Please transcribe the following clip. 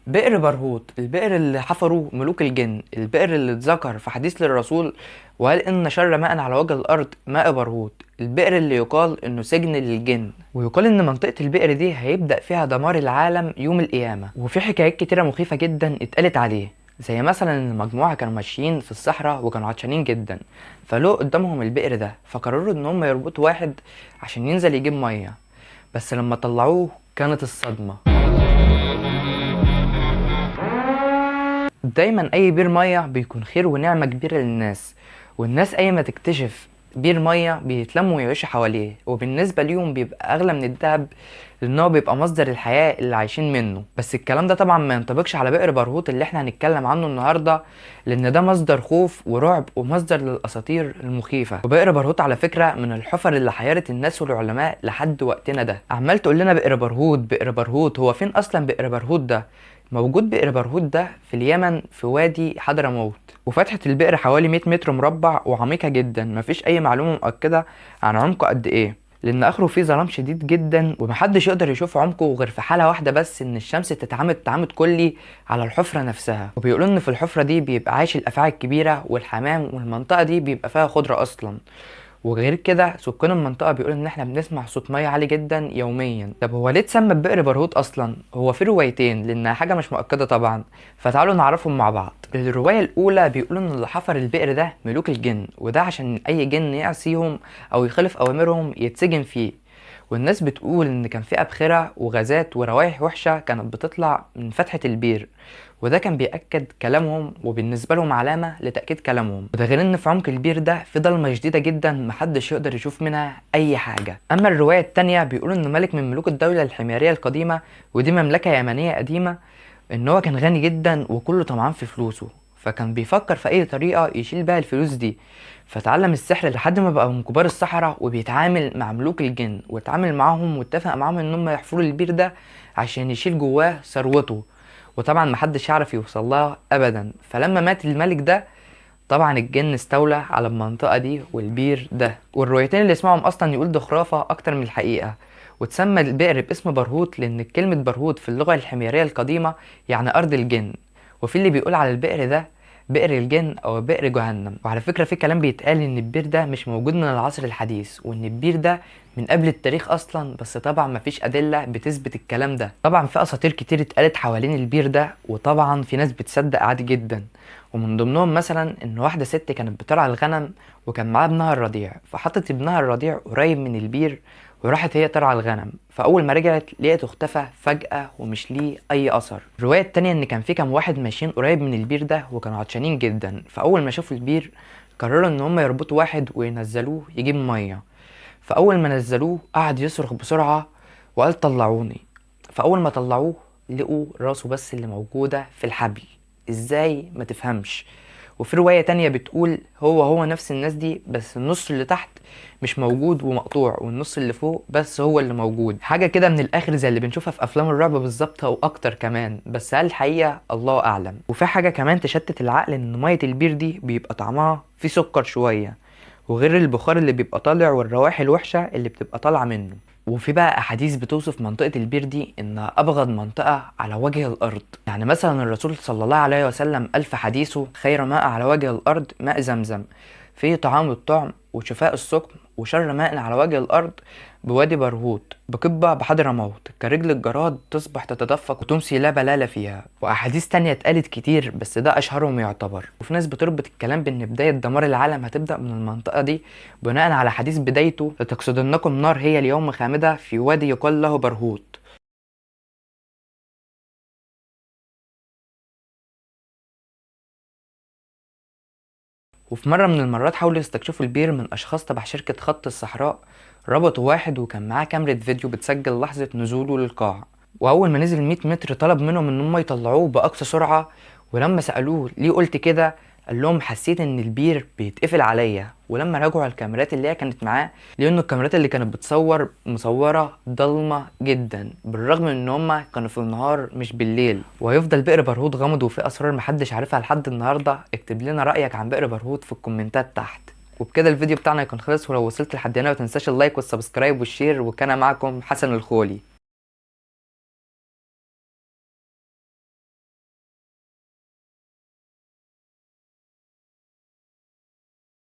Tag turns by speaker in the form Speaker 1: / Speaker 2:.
Speaker 1: بئر برهوت، البئر اللي حفره ملوك الجن، البئر اللي اتذكر في حديث للرسول وقال ان شر ماء على وجه الارض ماء برهوت، البئر اللي يقال انه سجن للجن، ويقال ان منطقة البئر دي هيبدأ فيها دمار العالم يوم القيامة. وفي حكايات كتيرة مخيفة جدا اتقالت عليه، زي مثلا ان مجموعة كانوا ماشيين في الصحراء وكانوا عطشانين جدا، فلقوا قدامهم البئر ده فقرروا ان هم يربطوا واحد عشان ينزل يجيب مية، بس لما طلعوه كانت الصدمة. دايما اي بير ميه بيكون خير ونعمه كبيره للناس، والناس اي ما تكتشف بير ميه بيتلموا ويعيشوا حواليه، وبالنسبه ليهم بيبقى اغلى من الذهب لانه بيبقى مصدر الحياه اللي عايشين منه. بس الكلام ده طبعا ما ينطبقش على بئر برهوت اللي احنا هنتكلم عنه النهارده، لان ده مصدر خوف ورعب ومصدر للاساطير المخيفه. وبئر برهوت على فكره من الحفر اللي حيرت الناس والعلماء لحد وقتنا ده. عمال تقول لنا بئر برهوت بئر برهوت، هو فين اصلا بئر برهوت ده؟ موجود بئر برهوت ده في اليمن في وادي حضرموت، وفتحة البئر حوالي 100 متر مربع وعميقة جدا، مفيش أي معلومة مؤكدة عن عمقه قد إيه، لأن آخره فيه ظلام شديد جدا ومحدش يقدر يشوف عمقه غير في حالة واحدة بس، إن الشمس تتعامد تعامد كلي على الحفرة نفسها. وبيقولوا إن في الحفرة دي بيبقى عايش الأفاعي الكبيرة والحمام، والمنطقة دي بيبقى فيها خضرة أصلا. وغير كده سكان المنطقة بيقولوا ان احنا بنسمع صوت مية عالي جدا يوميا. طب هو ليه اتسمى بئر برهوت اصلا؟ هو في روايتين لانها حاجة مش مؤكدة طبعا، فتعالوا نعرفهم مع بعض. الرواية الاولى بيقولوا ان اللي حفر البئر ده ملوك الجن، وده عشان اي جن يعصيهم او يخالف اوامرهم يتسجن فيه. والناس بتقول ان كان في ابخرة وغازات وروايح وحشة كانت بتطلع من فتحة البير، وده كان بيأكد كلامهم وبالنسبة لهم علامة لتأكيد كلامهم. وده غير ان في عمق البير ده في ضلمة شديدة جدا محدش يقدر يشوف منها اي حاجة. اما الرواية التانية بيقولوا ان ملك من ملوك الدولة الحميرية القديمة، ودي مملكة يمنية قديمة، ان هو كان غني جدا وكله طمعان في فلوسه، فكان بيفكر في اي طريقة يشيل بيها الفلوس دي، فتعلم السحر لحد ما بقى من كبار السحرة، وبيتعامل مع ملوك الجن واتعامل معاهم واتفق معاهم ان هم يحفروا البير ده عشان يشيل جواه ثروته، وطبعا محدش يعرف يوصل لها ابدا. فلما مات الملك ده طبعا الجن استولى على المنطقة دي والبير ده، والروايتين اللي اسمعهم اصلا يقول دي خرافة اكتر من الحقيقة. وتسمى البئر باسم برهوت لان كلمة برهوت في اللغة الحميرية القديمة يعني ارض الجن، وفي اللي بيقول على البئر ده بئر الجن او بئر جهنم. وعلى فكرة في كلام بيتقال ان البير ده مش موجود من العصر الحديث، وان البير ده من قبل التاريخ اصلا، بس طبعا مفيش ادلة بتثبت الكلام ده. طبعا في اساطير كتير اتقالت حوالين البير ده، وطبعا في ناس بتصدق عادي جدا، ومن ضمنهم مثلا ان واحدة ست كانت بترعى الغنم وكان معاها ابنها الرضيع، فحطت ابنها الرضيع قريب من البير وراحت هي ترعى الغنم، فاول ما رجعت لقيته اختفى فجأة ومش ليه اي اثر. الرواية التانية ان كان في كام واحد ماشيين قريب من البير ده وكانوا عطشانين جدا، فاول ما شافوا البير قرروا ان هم يربطوا واحد وينزلوه يجيب مية، فاول ما نزلوه قعد يصرخ بسرعة وقال طلعوني، فاول ما طلعوه لقوا راسه بس اللي موجودة في الحبل. ازاي؟ ما تفهمش. وفي رواية تانية بتقول هو نفس الناس دي، بس النص اللي تحت مش موجود ومقطوع، والنص اللي فوق بس هو اللي موجود، حاجة كده من الآخر زي اللي بنشوفها في أفلام الرعب بالظبط أو أكتر كمان، بس هل الحقيقة الله أعلم. وفي حاجة كمان تشتت العقل، إن مية البير دي بيبقى طعمها فيه سكر شوية، وغير البخار اللي بيبقى طالع والروائح الوحشة اللي بتبقى طالعة منه. وفي بقى احاديث بتوصف منطقة البير دي انها ابغض منطقة على وجه الارض، يعني مثلا الرسول صلى الله عليه وسلم قال في حديثه خير ماء على وجه الارض ماء زمزم، فيه طعام الطعم وشفاء السقم، وشر ماء على وجه الارض بوادي برهوت بقبة بحضرموت كرجل الجراد تصبح تتدفق وتمسي لا بلال فيها. واحاديث تانية اتقالت كتير بس ده اشهرهم يعتبر. وفي ناس بتربط الكلام بان بداية دمار العالم هتبدأ من المنطقة دي بناء على حديث بدايته لتقصدنكم نار هي اليوم خامدة في وادي يقال له برهوت. وفي مرة من المرات حاولوا يستكشفوا البير من أشخاص تبع شركة خط الصحراء، ربطوا واحد وكان معاه كاميرا فيديو بتسجل لحظة نزوله للقاع، وأول ما نزل 100 متر طلب منهم إن هم يطلعوه بأقصى سرعة. ولما سألوه ليه قلت كده قال لهم حسيت إن البير بيتقفل عليا. ولما راجعوا الكاميرات اللي هي كانت معاه لأنه الكاميرات اللي كانت بتصور مصورة ضلمة جدا، بالرغم من إن هما كانوا في النهار مش بالليل. وهيفضل بئر برهوت غامض وفيه أسرار محدش عارفها لحد النهاردة. اكتب لنا رأيك عن بئر برهوت في الكومنتات تحت. وبكده الفيديو بتاعنا يكون خلص، ولو وصلت لحد هنا متنساش اللايك والسبسكرايب والشير، وكان معكم حسن الخولي.